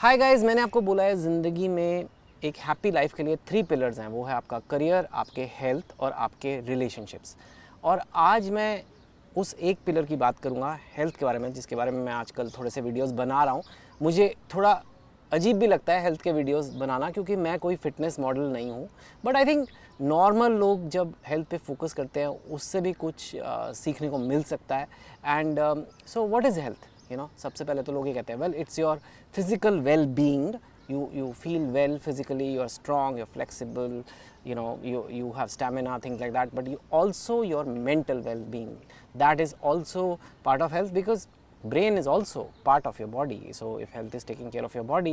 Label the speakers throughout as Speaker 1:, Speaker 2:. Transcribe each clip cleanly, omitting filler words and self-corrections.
Speaker 1: Hi guys, मैंने आपको बोला है ज़िंदगी में एक हैप्पी लाइफ के लिए 3 पिलर्स हैं। वो है आपका करियर, आपके हेल्थ और आपके रिलेशनशिप्स। और आज मैं उस एक पिलर की बात करूँगा, हेल्थ के बारे में, जिसके बारे में मैं आजकल थोड़े से वीडियोस बना रहा हूँ। मुझे थोड़ा अजीब भी लगता है हेल्थ के वीडियोस बनाना, क्योंकि मैं कोई फिटनेस मॉडल नहीं हूँ। बट आई थिंक नॉर्मल लोग जब हेल्थ पे फोकस करते हैं उससे भी कुछ सीखने को मिल सकता है। And so what is health? सबसे पहले तो लोग ये कहते हैं, well, it's your physical well being. You feel well physically, you're strong, you're flexible, you have stamina, things like that. But you also your mental well-being, that is also part of health, because brain is also part of your body. So if health is taking care of your body,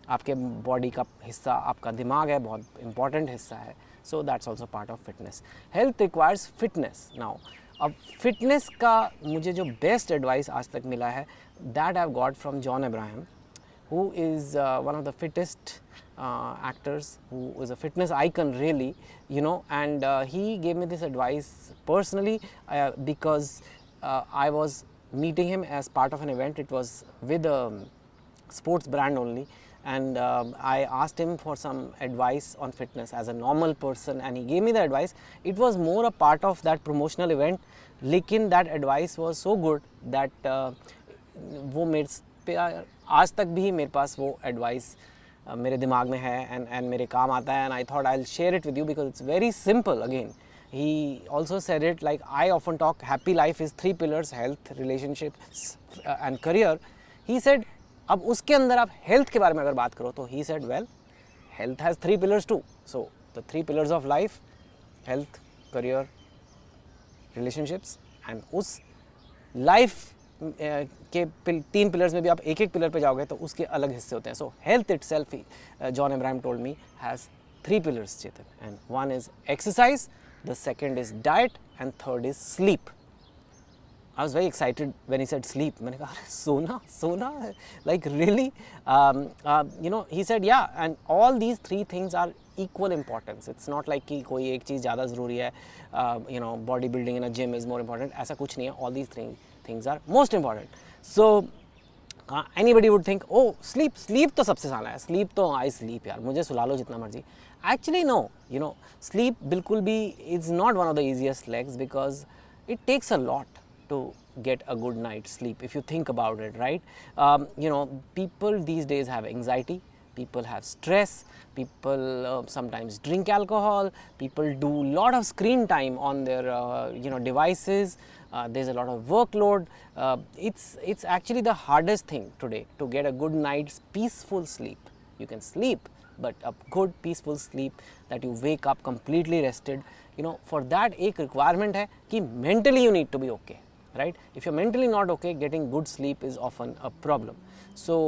Speaker 1: आपके body का हिस्सा आपका दिमाग है, बहुत important हिस्सा है. So that's also part of fitness. Health requires fitness. Now अब फिटनेस का मुझे जो बेस्ट एडवाइस आज तक मिला है, that I have got from John Abraham, who is one of the fittest actors, who is a fitness icon really, and he gave me this advice personally, because I was meeting him as part of an event. It was with a sports brand only, and I asked him for some advice on fitness as a normal person, and he gave me the advice. It was more a part of that promotional event, lekin that advice was so good that वो मेरे आज तक भी मेरे पास वो advice मेरे दिमाग में है एंड मेरे काम आता है. And I thought I will share it with you because it's very simple. Again he also said it like I often talk happy life is 3 pillars, health, relationships and career. He said अब उसके अंदर आप health के बारे में अगर बात करो तो he said, well, health has 3 pillars too. So the 3 pillars of life, health, career, relationships. And उस लाइफ के 3 पिलर्स में भी आप एक एक पिलर पे जाओगे तो उसके अलग हिस्से होते हैं. सो health it self, John Abraham told me, has 3 pillars, Chetan. And one is exercise, the second is diet, and third is sleep. I was very excited when he said sleep. मैंने कहा सोना like really? He said yeah, and all these 3 things are equal importance. It's not like कि कोई एक चीज़ ज़्यादा ज़रूरी है, body building in a gym is more important. ऐसा कुछ नहीं है. All these 3 things are most important. So anybody would think, oh, sleep तो सबसे साला है. Sleep तो I sleep यार, मुझे सुला लो जितना मर्जी. Actually no, sleep बिल्कुल भी is not one of the easiest legs, because it takes a lot to get a good night's sleep if you think about it, right? People these days have anxiety, people have stress, people sometimes drink alcohol, people do a lot of screen time on their devices. There's a lot of workload. It's actually the hardest thing today to get a good night's peaceful sleep. You can sleep, but a good peaceful sleep that you wake up completely rested, for that एक requirement है कि mentally you need to be okay, right? If you're mentally not okay, getting good sleep is often a problem. So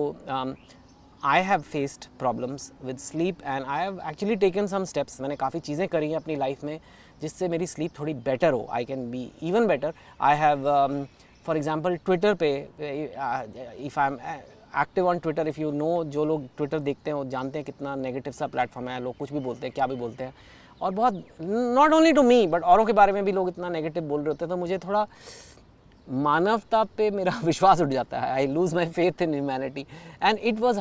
Speaker 1: I have faced problems with sleep, and I have actually taken some steps. मैंने काफ़ी चीज़ें करी हैं अपनी life में जिससे मेरी sleep थोड़ी better हो. I can be even better. I have, for example, Twitter पे, if I'm active on Twitter, if you know, जो लोग Twitter देखते हैं वो जानते हैं कितना नेगेटिव सा प्लेटफॉर्म है. लोग कुछ भी बोलते हैं, क्या भी बोलते हैं, और बहुत not only to me but औरों के बारे में भी लोग इतना नेगेटिव बोल रहे होते हैं. तो मुझे थोड़ा मानवता पे मेरा विश्वास उठ जाता है. आई loose my faith in humanity, and it was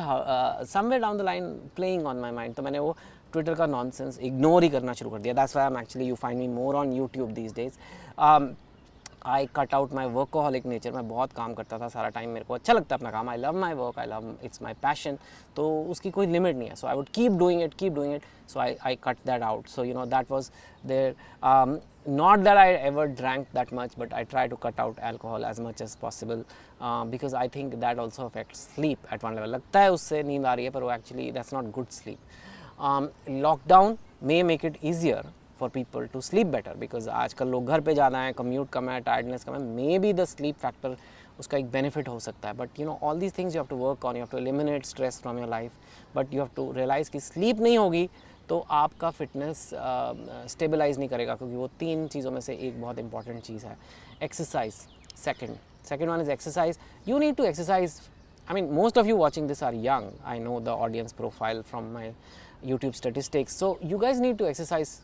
Speaker 1: somewhere down the line playing on my mind. तो मैंने वो ट्विटर का नॉनसेंस इग्नोर ही करना शुरू कर दिया. That's why I am actually, you find me more on YouTube these days. I cut out my workaholic nature. मैं बहुत काम करता था सारा टाइम, मेरे को अच्छा लगता है अपना काम. I love my work, I love, it's my passion. तो उसकी कोई लिमिट नहीं है. So I would keep doing it. So I cut that out. So that was there. Not that I ever drank that much, but I try to cut out alcohol as much as possible, because I think that also affects sleep at one level. लगता है उससे नींद आ रही है, पर वो actually that's not good sleep. Lockdown may make it easier for people to sleep better, because आजकल लोग घर पे ज़्यादा हैं, commute कम है, tiredness कम है. Maybe the sleep factor उसका एक benefit हो सकता है. But all these things you have to work on. You have to eliminate stress from your life, but you have to realize कि sleep नहीं होगी तो आपका फिटनेस स्टेबलाइज नहीं करेगा, क्योंकि वो 3 चीज़ों में से एक बहुत इंपॉर्टेंट चीज़ है. Exercise, second one is exercise. You need to exercise. I mean, most of you watching this are young. I know the audience profile from my YouTube statistics. So you guys need to exercise,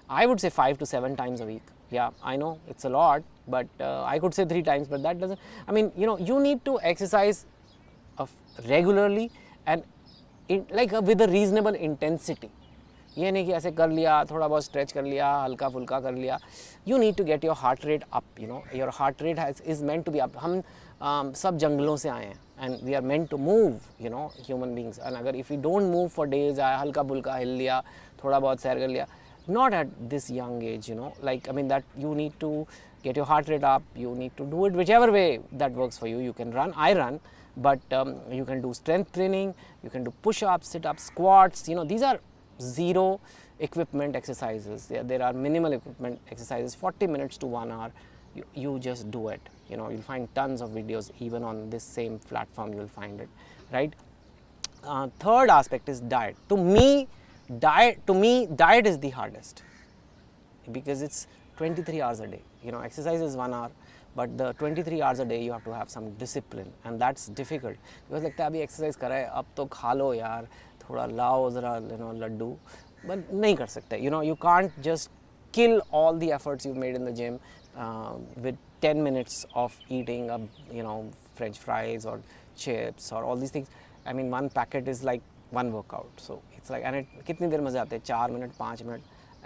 Speaker 1: I would say 5 to 7 times a week. Yeah, I know it's a lot, but I could say 3 times, but that doesn't, I mean, you need to exercise regularly and like with a reasonable intensity. ये नहीं कि ऐसे कर लिया, थोड़ा बहुत stretch कर लिया, हल्का फुल्का कर लिया। You need to get your heart rate up, you know, your heart rate is meant to be up. हम सब जंगलों से आए हैं and we are meant to move, you know, human beings. And अगर if you don't move for days, हल्का फुल्का हिल लिया, थोड़ा बहुत सैर कर लिया, not at this young age, you know, like I mean that you need to get your heart rate up, you need to do it whichever way that works for you. You can run, I run, but you can do strength training, you can do push-ups, sit-ups, squats, you know, these are zero equipment exercises. There are minimal equipment exercises, 40 minutes to 1 hour, you just do it, you know. You'll find tons of videos, even on this same platform you'll find it, right? Third aspect is diet. To me, diet is the hardest, because it's 23 hours a day, you know. Exercise is 1 hour, but the 23 hours a day you have to have some discipline, and that's difficult, because लगता है अभी exercise कर रहा है, अब तो खा लो यार, थोड़ा लाओ ज़रा, you know, लड्डू, but नहीं कर सकते, you know. You can't just kill all the efforts you've made in the gym with 10 minutes of eating a, you know, French fries or chips or all these things. I mean, one packet is like one workout, so it's like, and it कितनी देर मज़े आते हैं, 4 minute 5 minute,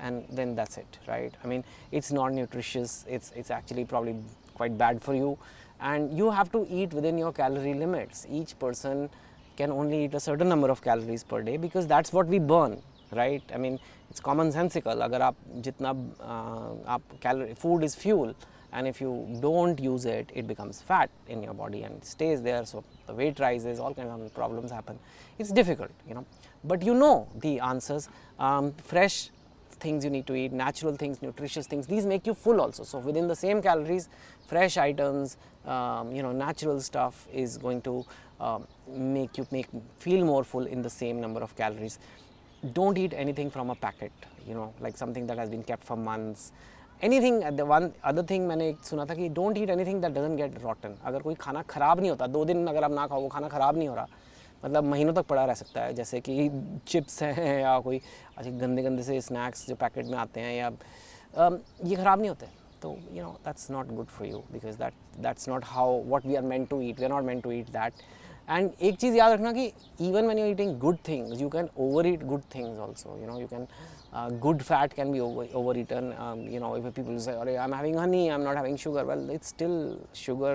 Speaker 1: and then that's it, right? I mean, it's not nutritious, it's actually probably quite bad for you, and you have to eat within your calorie limits. Each person can only eat a certain number of calories per day, because that's what we burn, right? I mean, it's commonsensical. अगर आप जितना आप calorie, food is fuel, and if you don't use it, it becomes fat in your body and stays there, so the weight rises, all kinds of problems happen. It's difficult, you know, but you know the answers. Fresh things you need to eat, natural things, nutritious things, these make you full also. So within the same calories, fresh items, you know, natural stuff is going to make you feel more full in the same number of calories. Don't eat anything from a packet, you know, like something that has been kept for months. Anything, the one other thing मैंने सुना था कि don't eat anything that doesn't get rotten. अगर कोई खाना ख़राब नहीं होता, 2 दिन अगर आप ना खाओ, वो खाना ख़राब नहीं हो रहा, मतलब महीनों तक पड़ा रह सकता है, जैसे कि चिप्स हैं या कोई अच्छे गंदे गंदे से स्नैक्स जो पैकेट में आते हैं, या ये ख़राब नहीं होते. तो you know, that's not good for you, because that's not how what we are meant to eat. We are not meant to eat that. And एक चीज़ याद रखना कि even when you're eating good things, you can overeat good things also. You know, you can good fat can be overeaten. You know, if people say, "Oh, I'm having honey, I'm not having sugar," well, it's still sugar,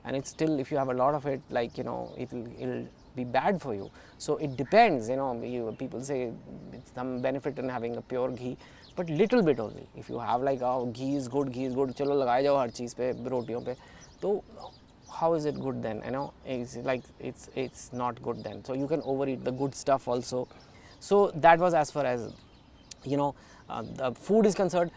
Speaker 1: and it's still, if you have a lot of it, like, you know, it'll be bad for you. So it depends. You know, people say some benefit in having a pure ghee, but little bit only. If you have like, oh, ghee is good, चलो लगाए जाओ हर चीज़ पे, रोटियों पे, तो how is it good then? You know, it's like it's not good then. So you can overeat the good stuff also. So that was as far as, you know, the food is concerned.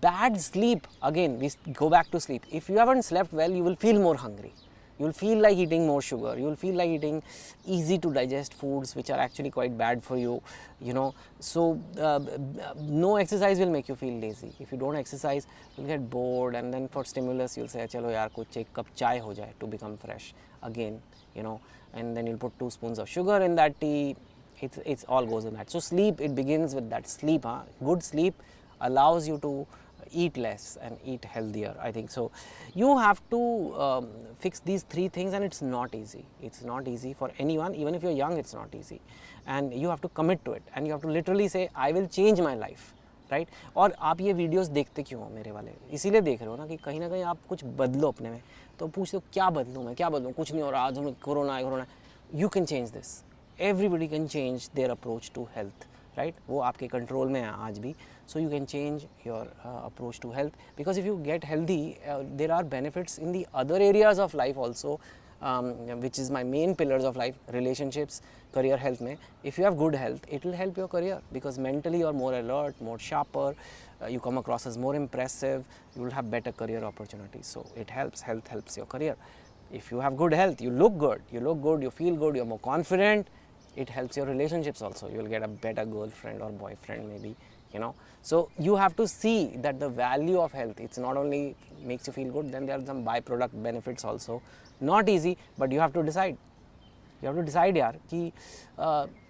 Speaker 1: Bad sleep, again we go back to sleep. If you haven't slept well, you will feel more hungry. You will feel like eating more sugar. You will feel like eating easy to digest foods which are actually quite bad for you, you know. So no exercise will make you feel lazy. If you don't exercise, you'll get bored, and then for stimulus you'll say, chalo yaar kuch ek cup chai ho jaye to become fresh again, you know, and then you'll put 2 spoons of sugar in that tea. It's all goes in that. So sleep, it begins with that sleep. Good sleep allows you to eat less and eat healthier, I think. So you have to fix these 3 things, and it's not easy. It's not easy for anyone. Even if you're young, it's not easy, and you have to commit to it, and you have to literally say, I will change my life, right? और आप ये videos देखते क्यों हो मेरे वाले? इसीलिए देख रहे हो ना कि कहीं ना कहीं आप कुछ बदलो अपने में. तो पूछते हो क्या बदलूँ मैं, क्या बदलूँ, कुछ नहीं हो रहा, आज हमें कोरोना है. You can change this. Everybody can change their approach to health, right? वो आपके कंट्रोल में है आज भी. So you can change your approach to health, because if you get healthy, there are benefits in the other areas of life also, which is my main pillars of life: relationships, career, health. Mein, if you have good health, it will help your career, because mentally you are more alert, more sharper, you come across as more impressive, you will have better career opportunities. So it helps. Health helps your career. If you have good health, you look good, you feel good, you're more confident. It helps your relationships also. You'll get a better girlfriend or boyfriend maybe, you know. So you have to see that the value of health, it's not only makes you feel good, then there are some byproduct benefits also. Not easy, but you have to decide. You have to decide यार कि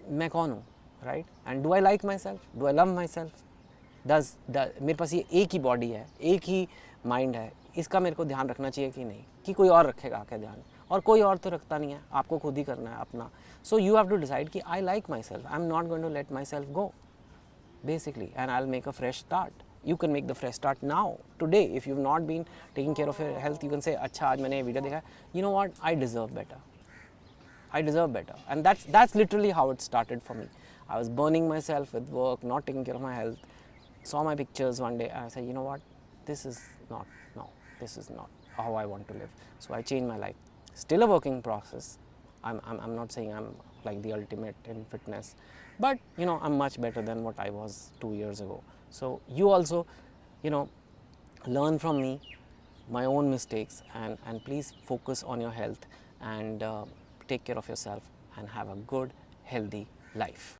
Speaker 1: मैं कौन हूँ, right? And do I like myself? Do I love myself? मेरे पास ये एक ही body है, एक ही माइंड है, इसका मेरे को ध्यान रखना चाहिए कि नहीं, कि कोई और रखेगा क्या ध्यान? और कोई और तो रखता नहीं है, आपको खुद ही करना है अपना. So you have to decide कि I like myself, I am not going to let myself go basically, and I'll make a fresh start. You can make the fresh start now, today. If you've not been taking care of your health, you can say, अच्छा आज मैंने ये video देखा, you know what, I deserve better. I deserve better. And that's literally how it started for me. I was burning myself with work, not taking care of my health. Saw my pictures one day and I said, you know what, this is not how I want to live. So I changed my life. Still a working process. I'm not saying I'm like the ultimate in fitness, but you know, I'm much better than what I was 2 years ago. So you also, you know, learn from me, my own mistakes, and please focus on your health and take care of yourself and have a good, healthy life.